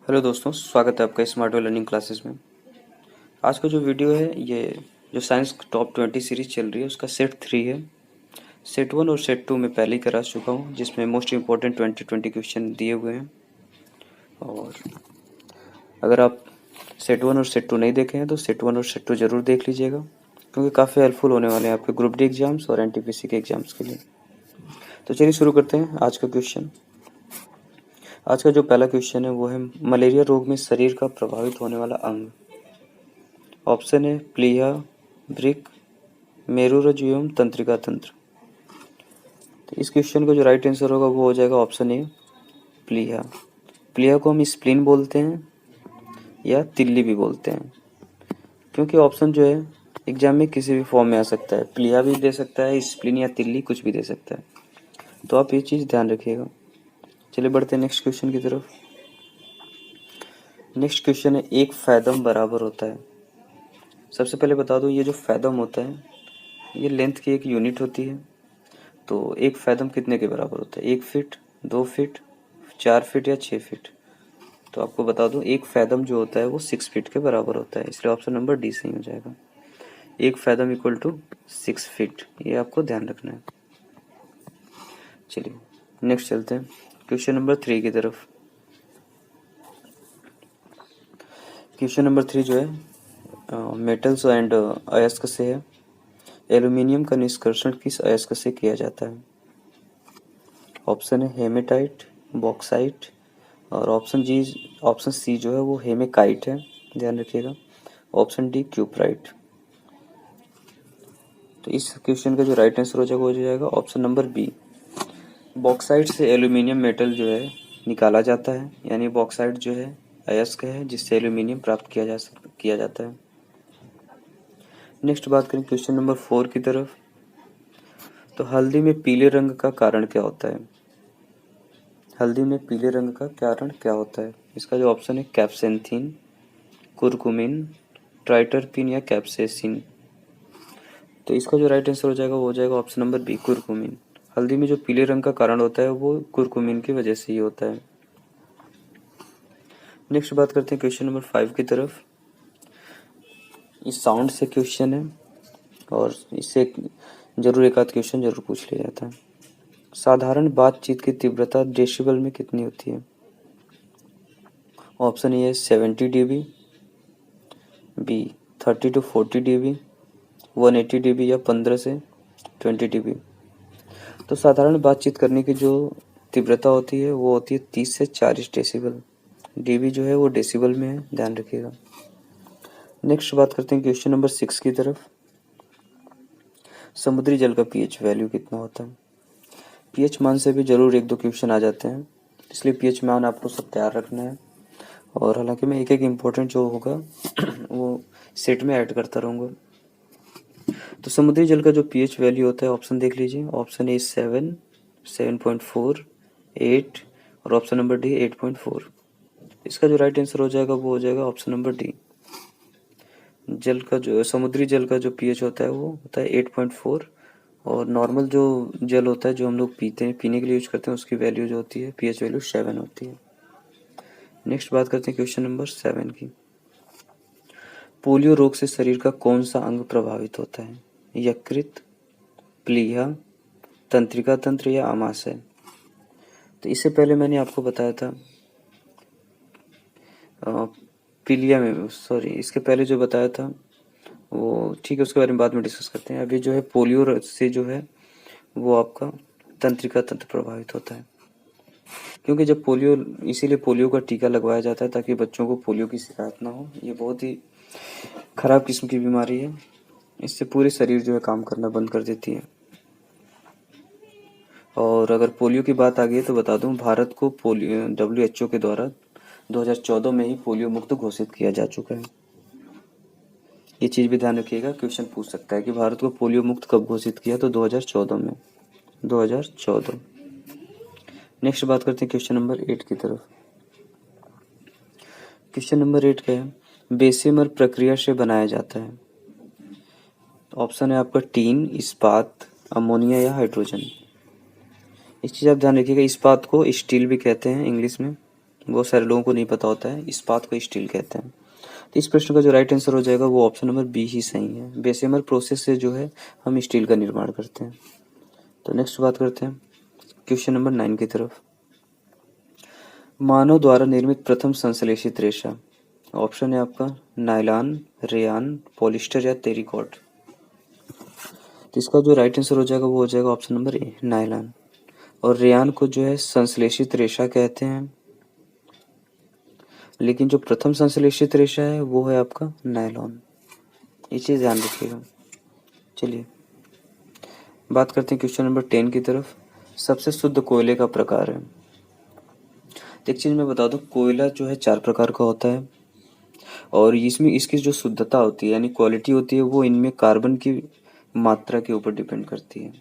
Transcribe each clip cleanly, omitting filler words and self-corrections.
Hello दोस्तों, स्वागत है आपका स्मार्ट वे लर्निंग क्लासेस में। आज का जो वीडियो है ये जो साइंस टॉप 20 सीरीज चल रही है उसका सेट 3 है। सेट 1 और सेट 2 में पहले ही करा चुका हूँ, जिसमें मोस्ट इम्पोर्टेंट 20 क्वेश्चन दिए हुए हैं। और अगर आप सेट 1 और सेट 2 नहीं देखे हैं तो सेट 1 और सेट 2 ज़रूर देख लीजिएगा, क्योंकि काफ़ी हेल्पफुल होने वाले हैं आपके ग्रुप डी एग्जाम्स और एनटीपीसी के एग्जाम्स के लिए। तो चलिए शुरू करते हैं आज का क्वेश्चन। आज का जो पहला क्वेश्चन है वो है मलेरिया रोग में शरीर का प्रभावित होने वाला अंग। ऑप्शन है प्लीहा, ब्रिक, मेरुरज्जु एवं तंत्रिका तंत्र। तो इस क्वेश्चन का जो राइट आंसर होगा वो हो जाएगा ऑप्शन ए प्लीहा। प्लीहा को हम स्प्लीन बोलते हैं या तिल्ली भी बोलते हैं, क्योंकि ऑप्शन जो है एग्जाम में किसी भी फॉर्म में आ सकता है। प्लीहा भी दे सकता है, स्प्लीन या तिल्ली कुछ भी दे सकता है, तो आप ये चीज़ ध्यान रखिएगा। चलिए बढ़ते हैं नेक्स्ट क्वेश्चन की तरफ। नेक्स्ट क्वेश्चन है एक फैदम बराबर होता है। सबसे पहले बता दूं, ये जो फैदम होता है ये लेंथ की एक यूनिट होती है। तो एक फैदम कितने के बराबर होता है? 1 फीट, 2 फीट, 4 फीट या 6 फीट? तो आपको बता दूं, एक फैदम जो होता है वो 6 फीट के बराबर होता है, इसलिए ऑप्शन नंबर डी सही हो जाएगा। एक फैदम इक्वल टू 6 फीट, ये आपको ध्यान रखना है। चलिए नेक्स्ट चलते हैं क्वेश्चन नंबर 3 की तरफ। क्वेश्चन नंबर 3 जो है मेटल्स एंड अयस्क से है। एल्यूमिनियम का निष्कर्षण किस अयस्क से किया जाता है? ऑप्शन है हेमेटाइट, बॉक्साइट, और ऑप्शन सी जो है वो हेमेकाइट है, ध्यान रखिएगा। Option D cuprite. तो इस क्वेश्चन का जो राइट आंसर हो जाएगा ऑप्शन नंबर बी। बॉक्साइट से एल्यूमिनियम मेटल जो है निकाला जाता है, यानी बॉक्साइट जो है अयस्क है जिससे एल्यूमिनियम प्राप्त किया जाता है। नेक्स्ट बात करें क्वेश्चन नंबर 4 की तरफ। तो हल्दी में पीले रंग का कारण क्या होता है? हल्दी में पीले रंग का कारण क्या होता है? इसका जो ऑप्शन है कैप्सेंथीन, कुरकुमिन, ट्राइटरपीन या कैप्सेसिन। तो इसका जो राइट आंसर हो जाएगा वो हो जाएगा ऑप्शन नंबर बी कुरकुमिन। हल्दी में जो पीले रंग का कारण होता है वो कुरकुमिन की वजह से ही होता है। नेक्स्ट बात करते हैं क्वेश्चन नंबर 5 की तरफ। इस साउंड से क्वेश्चन है और इससे जरूर एक आध क्वेश्चन जरूर पूछ लिया जाता है। साधारण बातचीत की तीव्रता डेसिबल में कितनी होती है? Option A 70 dB, B 30 to 40 dB, 180 dB या 15 से 20 dB। तो साधारण बातचीत करने की जो तीव्रता होती है वो होती है 30 से 40 डेसिबल। dB जो है वो डेसिबल में है, ध्यान रखिएगा। नेक्स्ट बात करते हैं क्वेश्चन नंबर 6 की तरफ। समुद्री जल का पीएच वैल्यू कितना होता है? पीएच मान से भी जरूर एक दो क्वेश्चन आ जाते हैं, इसलिए पीएच मान आपको सब तैयार रखना है। और हालांकि मैं एक एक इम्पोर्टेंट जो होगा वो सेट में ऐड करता रहूँगा। तो समुद्री जल का जो पीएच वैल्यू होता है, ऑप्शन देख लीजिए। ऑप्शन ए 7, 7.4, 8 और ऑप्शन नंबर डी 8.4। इसका जो राइट आंसर हो जाएगा वो हो जाएगा ऑप्शन नंबर डी। समुद्री जल का जो पीएच होता है वो होता है 8.4, और नॉर्मल जो जल होता है जो हम लोग पीते हैं, पीने के लिए यूज करते हैं, उसकी वैल्यू जो होती है पीएच वैल्यू 7 होती है। नेक्स्ट बात करते हैं क्वेश्चन नंबर 7 की। पोलियो रोग से शरीर का कौन सा अंग प्रभावित होता है? यकृत, प्लीहा, तंत्रिका तंत्र या आमाशय? तो इससे पहले मैंने आपको बताया था पीलिया में, सॉरी इसके पहले जो बताया था वो ठीक है, उसके बारे में बाद में डिस्कस करते हैं। अभी जो है पोलियो से जो है वो आपका तंत्रिका तंत्र प्रभावित होता है, क्योंकि जब पोलियो, इसीलिए पोलियो का टीका लगवाया जाता है ताकि बच्चों को पोलियो की शिकायत ना हो। ये बहुत ही खराब किस्म की बीमारी है, इससे पूरे शरीर जो है काम करना बंद कर देती है। और अगर पोलियो की बात आ गई तो बता दूं, भारत को पोलियो WHO के द्वारा 2014 में ही पोलियो मुक्त घोषित किया जा चुका है। ये चीज़ भी ध्यान रखिएगा, क्वेश्चन पूछ सकता है कि भारत को पोलियो मुक्त कब घोषित किया, तो 2014 में, 2014। नेक्स्ट बात करते हैं क्वेश्चन नंबर 8 की तरफ। क्वेश्चन नंबर 8 का है बेसेमर प्रक्रिया से बनाया जाता है। ऑप्शन है आपका टीन, इस्पात, अमोनिया या हाइड्रोजन। इस चीज़ आप ध्यान रखिएगा, इस्पात को स्टील भी कहते हैं इंग्लिश में, बहुत सारे लोगों को नहीं पता होता है, इस्पात को स्टील कहते हैं। तो इस प्रश्न का जो राइट आंसर हो जाएगा वो ऑप्शन नंबर बी ही सही है। बेसेमर प्रोसेस से जो है हम स्टील का निर्माण करते हैं। तो नेक्स्ट बात करते हैं क्वेश्चन नंबर 9 की तरफ। मानव द्वारा निर्मित प्रथम संश्लेषित रेशा, ऑप्शन है आपका नायलॉन, रेयान, पॉलिस्टर या टेरिकॉट। तो इसका जो राइट आंसर हो जाएगा वो हो जाएगा ऑप्शन नंबर ए, नायलॉन। और रेयान को जो है संश्लेषित रेशा कहते हैं, लेकिन जो प्रथम संश्लेषित रेशा है वो है आपका नायलॉन। ये चीज़ ध्यान रखिएगा। चलिए बात करते हैं क्वेश्चन नंबर 10 की तरफ। सबसे शुद्ध कोयले का प्रकार है। तो एक चीज़ मैं बता दूं, कोयला जो है 4 प्रकार का होता है और इसमें इसकी जो शुद्धता होती है यानी क्वालिटी होती है वो इनमें कार्बन की मात्रा के ऊपर डिपेंड करती है।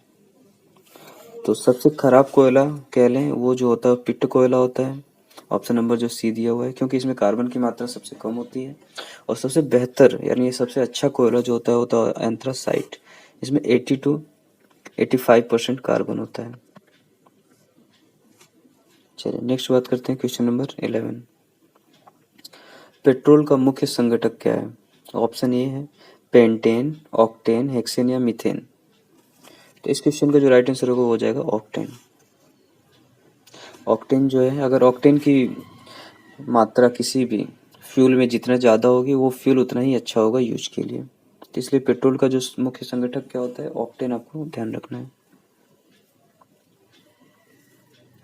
तो सबसे खराब कोयला कह लें वो जो होता है पिट्ट कोयला होता है, ऑप्शन नंबर जो सी दिया हुआ है, क्योंकि इसमें कार्बन की मात्रा सबसे कम होती है। और सबसे बेहतर यानी ये सबसे अच्छा कोयला जो होता है एंथ्रासाइट, इसमें 80 to 85% कार्बन होता है। चलिए नेक्स्ट बात करते हैं क्वेश्चन नंबर 11। पेट्रोल का मुख्य संघटक क्या है? ऑप्शन ए है पेंटेन, ऑक्टेन, हेक्सेन या मीथेन। तो इस क्वेश्चन का जो राइट आंसर होगा वो हो जाएगा ऑक्टेन। ऑक्टेन जो है, अगर ऑक्टेन की मात्रा किसी भी फ्यूल में जितना ज़्यादा होगी वो फ्यूल उतना ही अच्छा होगा यूज के लिए। तो इसलिए पेट्रोल का जो मुख्य संघटक क्या होता है, ऑक्टेन, आपको ध्यान रखना है।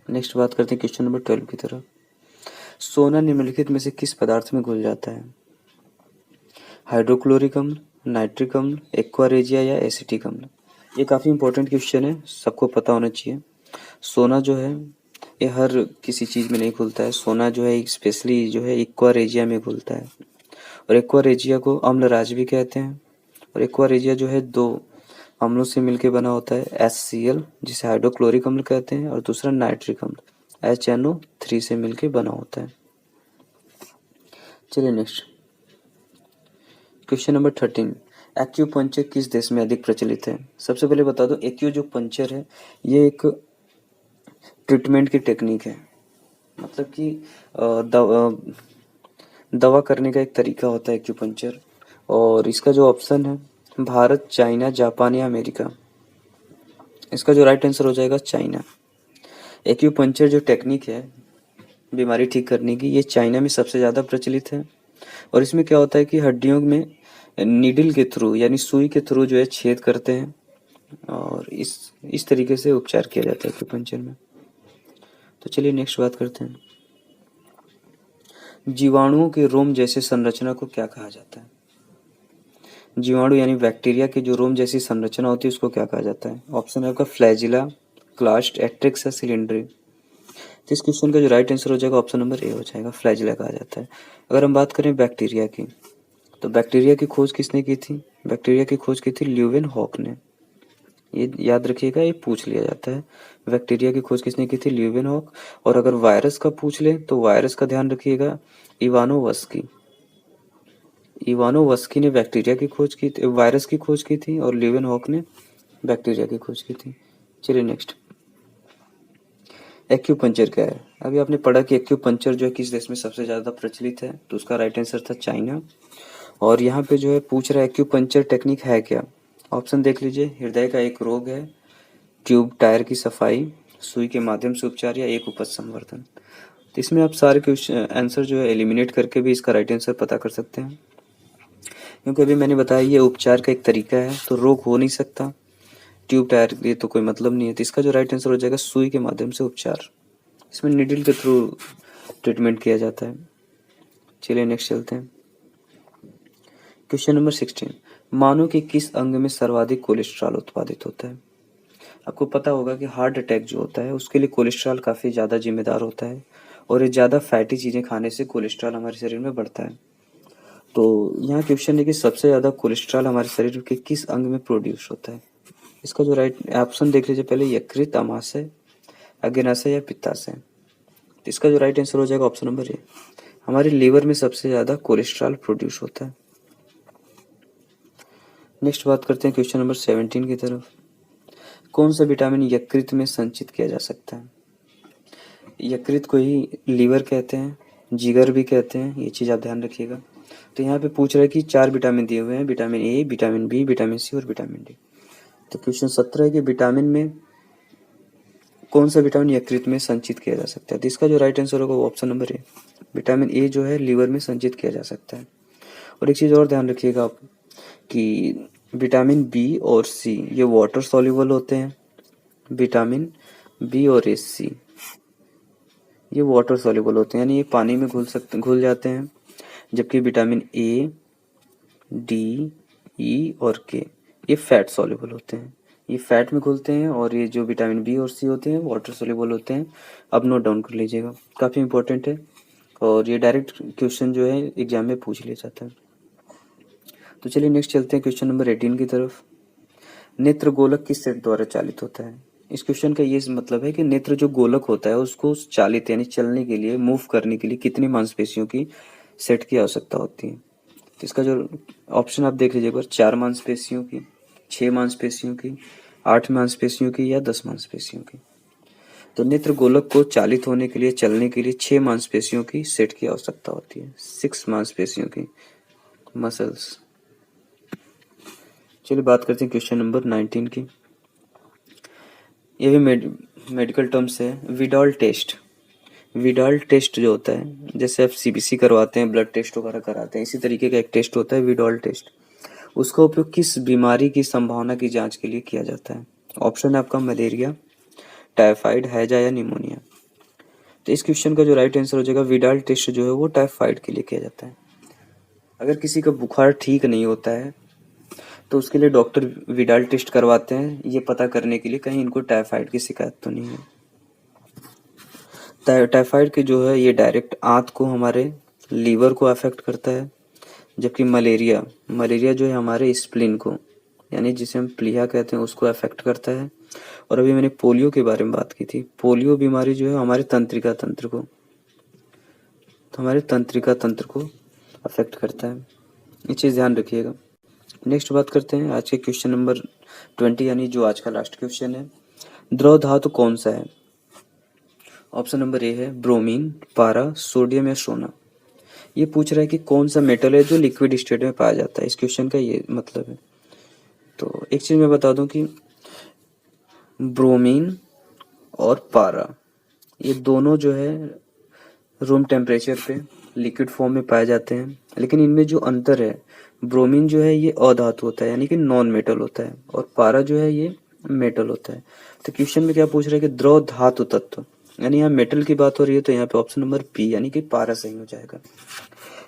नेक्स्ट बात करते हैं क्वेश्चन नंबर 12 की तरफ। सोना निम्नलिखित में से किस पदार्थ में घुल जाता है? हाइड्रोक्लोरिक अम्ल, नाइट्रिक अम्ल, एक्वा रेजिया या एसिटिक अम्ल। ये काफ़ी इंपॉर्टेंट क्वेश्चन है, सबको पता होना चाहिए। सोना जो है ये हर किसी चीज़ में नहीं घुलता है। सोना जो है स्पेशली जो है एक्वा रेजिया में घुलता है। और एक्वा रेजिया को अम्लराज भी कहते हैं। और एक्वा रेजिया जो है 2 अम्लों से मिलकर बना होता है, HCl जिसे हाइड्रोक्लोरिक अम्ल कहते हैं, और दूसरा नाइट्रिक अम्ल HNO3 से मिलकर बना होता है। चलिए नेक्स्ट क्वेश्चन नंबर 13। एक्यूपंक्चर किस देश में अधिक प्रचलित है? सबसे पहले बता दो, एक्यू जो पंचर है ये एक ट्रीटमेंट की टेक्निक है, मतलब कि दवा करने का एक तरीका होता है एक्यूपंक्चर। और इसका जो ऑप्शन है भारत, चाइना, जापान या अमेरिका। इसका जो राइट आंसर हो जाएगा चाइना। एक्यूपंक्चर जो टेक्निक है बीमारी ठीक करने की, ये चाइना में सबसे ज़्यादा प्रचलित है। और इसमें क्या होता है कि हड्डियों में नीडल के थ्रू यानी सुई के थ्रू जो है छेद करते हैं और इस तरीके से उपचार किया जाता है एक्यूपंक्चर में। तो चलिए नेक्स्ट बात करते हैं। जीवाणुओं के रोम जैसे संरचना को क्या कहा जाता है? जीवाणु यानी बैक्टीरिया की जो रोम जैसी संरचना होती है उसको क्या कहा जाता है? ऑप्शन है आपका फ्लैजिला, क्लास्ट, एट्रिक्स या सिलेंडरी। तो इस क्वेश्चन का जो राइट आंसर हो जाएगा ऑप्शन नंबर ए हो जाएगा, फ्लैजिला कहा जाता है। अगर हम बात करें बैक्टीरिया की, तो बैक्टीरिया की खोज किसने की थी? बैक्टीरिया की खोज की थी ल्यूवेनहॉक ने। ये याद रखिएगा, ये पूछ लिया जाता है। बैक्टीरिया की खोज किसने की थी? ल्यूवेनहॉक। और अगर वायरस का पूछ ले तो वायरस का ध्यान रखिएगा, इवानोवस्की। इवानोवस्की ने बैक्टीरिया की खोज की थी, वायरस की खोज की थी, और ल्यूवेनहॉक ने बैक्टीरिया की खोज की थी। चलिए नेक्स्ट, एक्यूपंक्चर क्या है? अभी आपने पढ़ा कि एक्यूपंक्चर जो है किस देश में सबसे ज़्यादा प्रचलित है, तो उसका राइट आंसर था चाइना। और यहाँ पे जो है पूछ रहा है एक्यूपंक्चर टेक्निक है क्या? ऑप्शन देख लीजिए, हृदय का एक रोग है, ट्यूब टायर की सफाई, सुई के माध्यम से उपचार या एक उपज संवर्धन। तो इसमें आप सारे क्वेश्चन आंसर जो है एलिमिनेट करके भी इसका राइट आंसर पता कर सकते हैं, क्योंकि अभी मैंने बताया ये उपचार का एक तरीका है, तो रोग हो नहीं सकता। ट्यूब टायर ये तो कोई मतलब नहीं है, तो इसका जो राइट आंसर हो जाएगा सुई के माध्यम से उपचार। इसमें निडल के थ्रू ट्रीटमेंट किया जाता है। चलिए नेक्स्ट चलते हैं, क्वेश्चन नंबर 16। मानव के किस अंग में सर्वाधिक कोलेस्ट्रॉल उत्पादित होता है? आपको पता होगा कि हार्ट अटैक जो होता है उसके लिए कोलेस्ट्रॉल काफ़ी ज़्यादा जिम्मेदार होता है, और ये ज़्यादा फैटी चीज़ें खाने से कोलेस्ट्रॉल हमारे शरीर में बढ़ता है। तो यहाँ क्वेश्चन है कि सबसे ज़्यादा कोलेस्ट्रॉल हमारे शरीर के किस अंग में प्रोड्यूस होता है? इसका जो राइट ऑप्शन देख लीजिए पहले, यकृत, अमाशय, अग्नाशय या पित्ताशय। तो इसका जो राइट आंसर हो जाएगा ऑप्शन नंबर ए, हमारे लीवर में सबसे ज़्यादा कोलेस्ट्रॉल प्रोड्यूस होता है। नेक्स्ट बात करते हैं क्वेश्चन नंबर 17 की तरफ। कौन सा विटामिन यकृत में संचित किया जा सकता है? यकृत को ही लीवर कहते हैं, जिगर भी कहते हैं, ये चीज़ आप ध्यान रखिएगा। तो यहाँ पे पूछ रहा है कि 4 विटामिन दिए हुए हैं, vitamin A, vitamin B, vitamin C और विटामिन डी। तो क्वेश्चन 17 है कि विटामिन में कौन सा विटामिन यकृत में संचित किया जा सकता है। तो इसका जो राइट आंसर होगा वो option number A, vitamin A जो है लीवर में संचित किया जा सकता है। और एक चीज़ और ध्यान रखिएगा आप कि विटामिन बी और सी ये वाटर सॉल्युबल होते हैं, विटामिन बी और सी ये वाटर सॉल्युबल होते हैं, यानी ये पानी में घुल जाते हैं, जबकि विटामिन ए, डी, ई और के ये फैट सॉल्युबल होते हैं, ये फैट में घुलते हैं। और ये जो विटामिन बी और सी होते हैं वाटर सॉल्युबल होते हैं। अब नोट डाउन कर लीजिएगा, काफ़ी इंपॉर्टेंट है और ये डायरेक्ट क्वेश्चन जो है एग्जाम में पूछ लिया जाता है। तो चलिए नेक्स्ट चलते हैं क्वेश्चन नंबर 18 की तरफ। नेत्र गोलक किस सेट द्वारा चालित होता है। इस क्वेश्चन का ये मतलब है कि नेत्र जो गोलक होता है उसको चालित यानी चलने के लिए, मूव करने के लिए कितनी मांसपेशियों की सेट की आवश्यकता होती है। तो इसका जो ऑप्शन आप देख लीजिए एक बार, 4 मांसपेशियों की, 6 मांसपेशियों की, 8 मांसपेशियों की या 10 मांसपेशियों की। तो नेत्र गोलक को चालित होने के लिए, चलने के लिए 6 मांसपेशियों की सेट की आवश्यकता होती है, 6 मांसपेशियों की मसल्स। चलिए बात करते हैं क्वेश्चन नंबर 19 की। ये भी मेडिकल टर्म्स है। विडाल टेस्ट, विडाल टेस्ट जो होता है, जैसे आप सीबीसी करवाते हैं, ब्लड टेस्ट वगैरह कराते हैं, इसी तरीके का एक टेस्ट होता है विडाल टेस्ट। उसका उपयोग किस बीमारी की संभावना की जांच के लिए किया जाता है। ऑप्शन है आपका मलेरिया, टाइफाइड, हैजा या निमोनिया। तो इस क्वेश्चन का जो राइट आंसर हो जाएगा, विडाल टेस्ट जो है वो टाइफाइड के लिए किया जाता है। अगर किसी का बुखार ठीक नहीं होता है तो उसके लिए डॉक्टर विडाल टेस्ट करवाते हैं, ये पता करने के लिए कहीं इनको टाइफाइड की शिकायत तो नहीं है। टाइफाइड के जो है ये डायरेक्ट आंत को, हमारे लीवर को अफेक्ट करता है, जबकि मलेरिया जो है हमारे स्प्लीन को, यानी जिसे हम प्लीहा कहते हैं, उसको अफेक्ट करता है। और अभी मैंने पोलियो के बारे में बात की थी, पोलियो बीमारी जो है हमारे तंत्रिका तंत्र को, तो हमारे तंत्रिका तंत्र को अफेक्ट करता है, ये चीज़ ध्यान रखिएगा। नेक्स्ट बात करते हैं आज के क्वेश्चन नंबर 20, यानी जो आज का लास्ट क्वेश्चन है। द्रव धातु कौन सा है। ऑप्शन नंबर ए है ब्रोमीन, पारा, सोडियम या सोना। ये पूछ रहा है कि कौन सा मेटल है जो लिक्विड स्टेट में पाया जाता है, इस क्वेश्चन का ये मतलब है। तो एक चीज़ मैं बता दूं कि ब्रोमीन और पारा ये दोनों जो है रूम टेम्परेचर पे लिक्विड फॉर्म में पाए जाते हैं, लेकिन इनमें जो अंतर है, ब्रोमीन जो है ये अधातु होता है यानी कि नॉन मेटल होता है, और पारा जो है ये मेटल होता है। तो क्वेश्चन में क्या पूछ रहा है कि द्रव धातु तत्व, यानी यहाँ मेटल की बात हो रही है, तो यहाँ पे ऑप्शन नंबर बी यानी कि पारा सही हो जाएगा।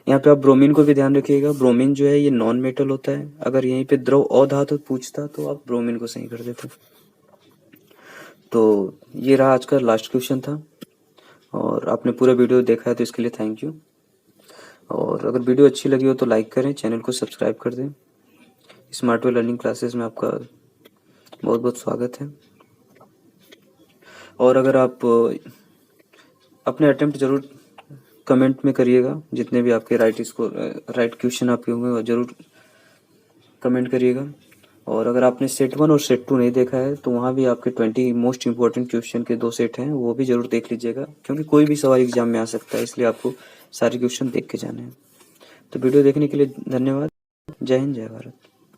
यहाँ पे आप ब्रोमीन को भी ध्यान रखिएगा, ब्रोमीन जो है ये नॉन मेटल होता है। अगर यहीं पे द्रव अधातु पूछता तो आप ब्रोमीन को सही कर देते। तो ये रहा आज का लास्ट क्वेश्चन था, और आपने पूरा वीडियो देखा है तो इसके लिए थैंक यू। और अगर वीडियो अच्छी लगी हो तो लाइक करें, चैनल को सब्सक्राइब कर दें। स्मार्ट वे लर्निंग क्लासेस में आपका बहुत बहुत स्वागत है। और अगर आप अपने अटेम्प्ट जरूर कमेंट में करिएगा, जितने भी आपके राइट क्वेश्चन आपके होंगे वो जरूर कमेंट करिएगा। और अगर आपने सेट 1 और सेट 2 नहीं देखा है तो वहाँ भी आपके 20 मोस्ट इंपॉर्टेंट क्वेश्चन के 2 सेट हैं, वो भी जरूर देख लीजिएगा, क्योंकि कोई भी सवाल एग्जाम में आ सकता है, इसलिए आपको सारे क्वेश्चन देख के जाने हैं। तो वीडियो देखने के लिए धन्यवाद। जय हिंद, जय भारत।